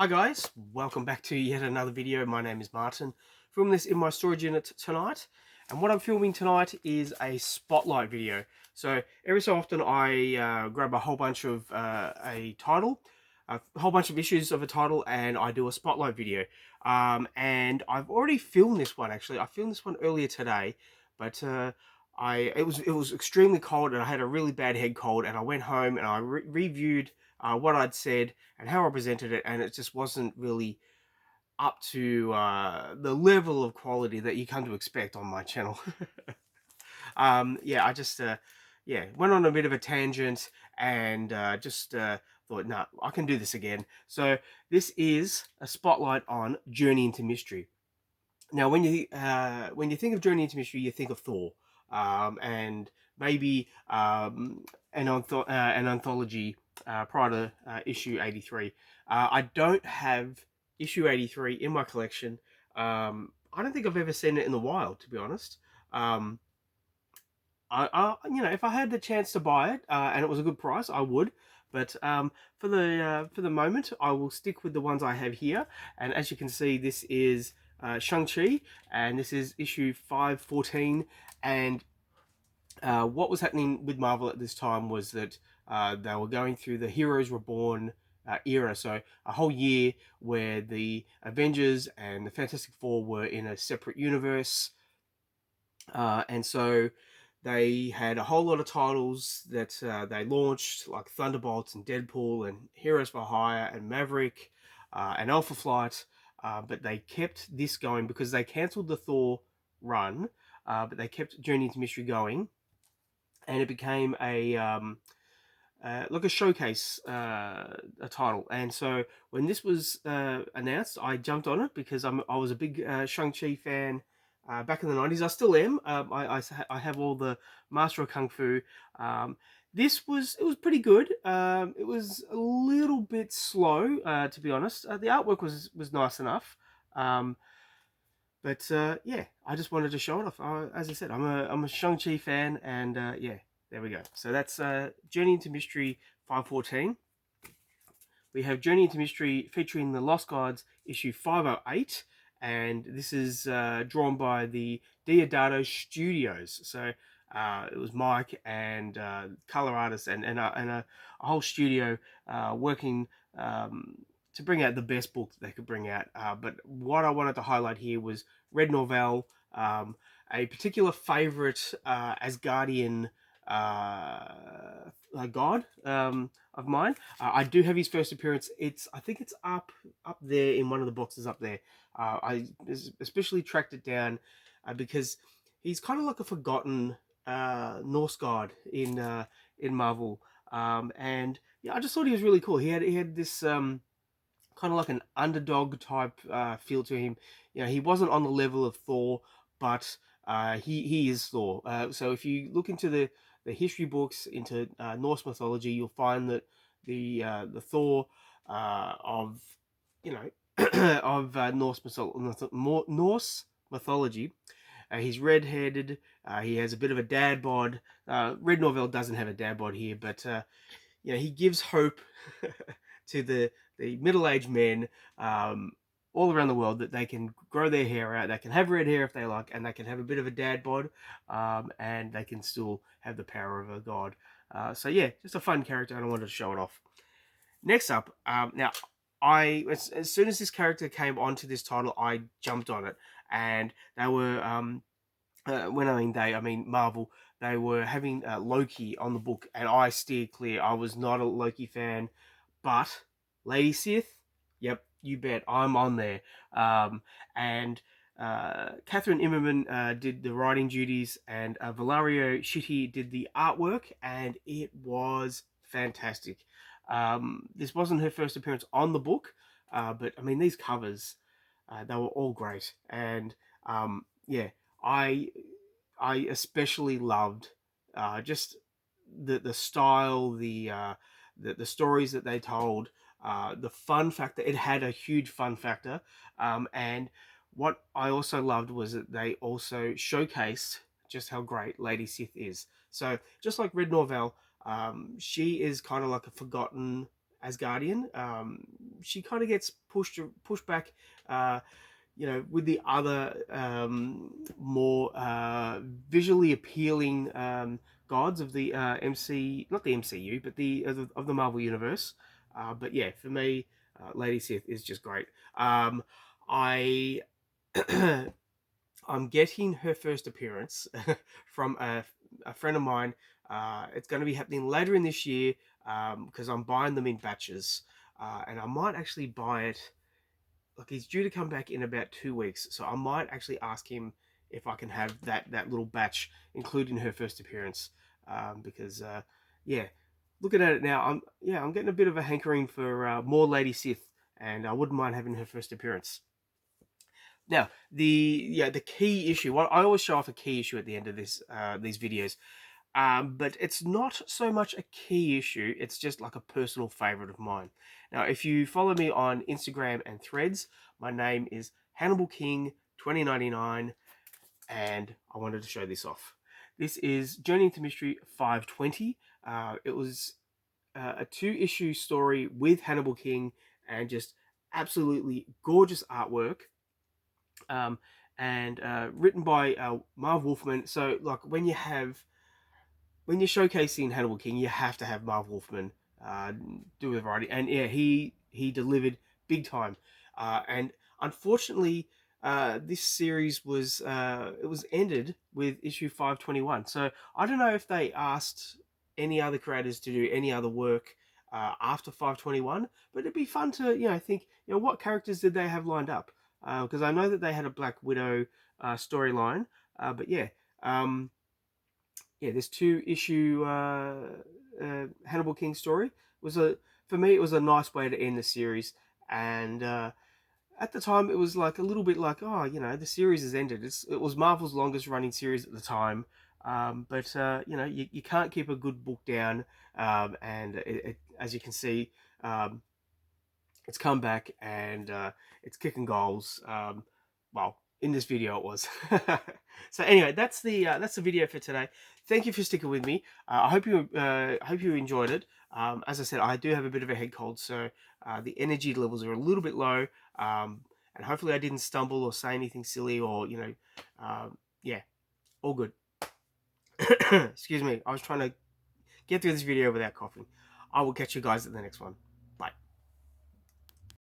Hi guys, welcome back to yet another video. My name is Martin. Filming this in my storage unit tonight, and what I'm filming tonight is a spotlight video. So every so often I grab a whole bunch of a title, a whole bunch of issues of a title, and I do a spotlight video. And I've already filmed this one actually. I filmed this one earlier today, but it was extremely cold and I had a really bad head cold, and I went home and I reviewed what I'd said and how I presented it, and it just wasn't really up to the level of quality that you come to expect on my channel. Yeah, I just went on a bit of a tangent and just thought, no, I can do this again. So this is a spotlight on Journey into Mystery. Now, when you think of Journey into Mystery, you think of Thor, and maybe an anthology prior to issue 83. I don't have issue 83 in my collection. I don't think I've ever seen it in the wild, to be honest. Um, if I had the chance to buy it and it was a good price, I would. But for the moment, I will stick with the ones I have here. And as you can see, this is Shang-Chi, and this is issue 514. And what was happening with Marvel at this time was that they were going through the Heroes Reborn era. So a whole year where the Avengers and the Fantastic Four were in a separate universe. And so they had a whole lot of titles that they launched, like Thunderbolts and Deadpool and Heroes for Hire and Maverick and Alpha Flight. But they kept this going because they cancelled the Thor run, but they kept Journey into Mystery going, and it became like a showcase a title. And so when this was announced, I jumped on it because I was a big Shang-Chi fan back in the 90s. I still am. I have all the Master of Kung Fu. It was pretty good. It was a little bit slow, to be honest. The artwork was nice enough. Um, but yeah, I just wanted to show it off. As I said, I'm a Shang-Chi fan, and yeah, there we go. So that's Journey into Mystery 514. We have Journey into Mystery featuring the Lost Gods issue 508, and this is drawn by the Diodato Studios. So it was Mike and color artists and a whole studio working to bring out the best book that they could bring out. But what I wanted to highlight here was Red Norvell, a particular favorite Asgardian god of mine. I do have his first appearance. I think it's up there in one of the boxes up there. I especially tracked it down because he's kind of like a forgotten Norse god in Marvel. And yeah, I just thought he was really cool. He had this kind of like an underdog type feel to him. You know, he wasn't on the level of Thor, but he is Thor. So if you look into the history books, into Norse mythology, you'll find that the Thor of you know of Norse mythology. He's red-headed. He has a bit of a dad bod. Red Norvell doesn't have a dad bod here, but he gives hope to the middle-aged men all around the world that they can grow their hair out, they can have red hair if they like, and they can have a bit of a dad bod, and they can still have the power of a god. So yeah, just a fun character, and I wanted to show it off. Next up, now as soon as this character came onto this title, I jumped on it, and they were when I mean they, I mean Marvel. They were having Loki on the book, and I steered clear. I was not a Loki fan, but Lady Sith, yep, you bet, I'm on there. And Catherine Immerman did the writing duties, and Valerio Shitti did the artwork, and it was fantastic. This wasn't her first appearance on the book, but I mean these covers, they were all great, and yeah, I I especially loved just the style, the stories that they told, the fun factor. It had a huge fun factor, and what I also loved was that they also showcased just how great Lady Sith is. So just like Red Norvell, she is kind of like a forgotten. Asgardian. She kind of gets pushed back, with the other more visually appealing gods of the not the MCU, but of the Marvel universe. But yeah, for me, Lady Sif is just great. I I'm getting her first appearance from a friend of mine. It's going to be happening later in this year because I'm buying them in batches, and I might actually buy it. Like, he's due to come back in about 2 weeks, so I might actually ask him if I can have that little batch, including her first appearance, because yeah, looking at it now, I'm getting a bit of a hankering for more Lady Sith, and I wouldn't mind having her first appearance. Now, the key issue. Well, I always show off a key issue at the end of these videos, but it's not so much a key issue. It's just like a personal favorite of mine. Now, if you follow me on Instagram and Threads, my name is Hannibal King 2099, and I wanted to show this off. This is Journey into Mystery 520. It was a 2-issue story with Hannibal King, and just absolutely gorgeous artwork, and written by Marv Wolfman. So, like, when you're showcasing Hannibal King, you have to have Marv Wolfman do the variety, and yeah, he delivered big time. And unfortunately, this series was ended with issue 521. So I don't know if they asked any other creators to do any other work after 521, but it'd be fun to think, what characters did they have lined up, because I know that they had a Black Widow storyline, but yeah. This 2-issue Hannibal King story for me, it was a nice way to end the series. And at the time, it was like a little bit like, oh, the series has ended. It was Marvel's longest running series at the time, but you can't keep a good book down, and as you can see, it's come back, and it's kicking goals. Well, in this video it was. So anyway, that's the video for today. Thank you for sticking with me. I hope you enjoyed it. As I said, I do have a bit of a head cold, so the energy levels are a little bit low, and hopefully I didn't stumble or say anything silly, or yeah, all good. Excuse me, I was trying to get through this video without coughing. I will catch you guys at the next one.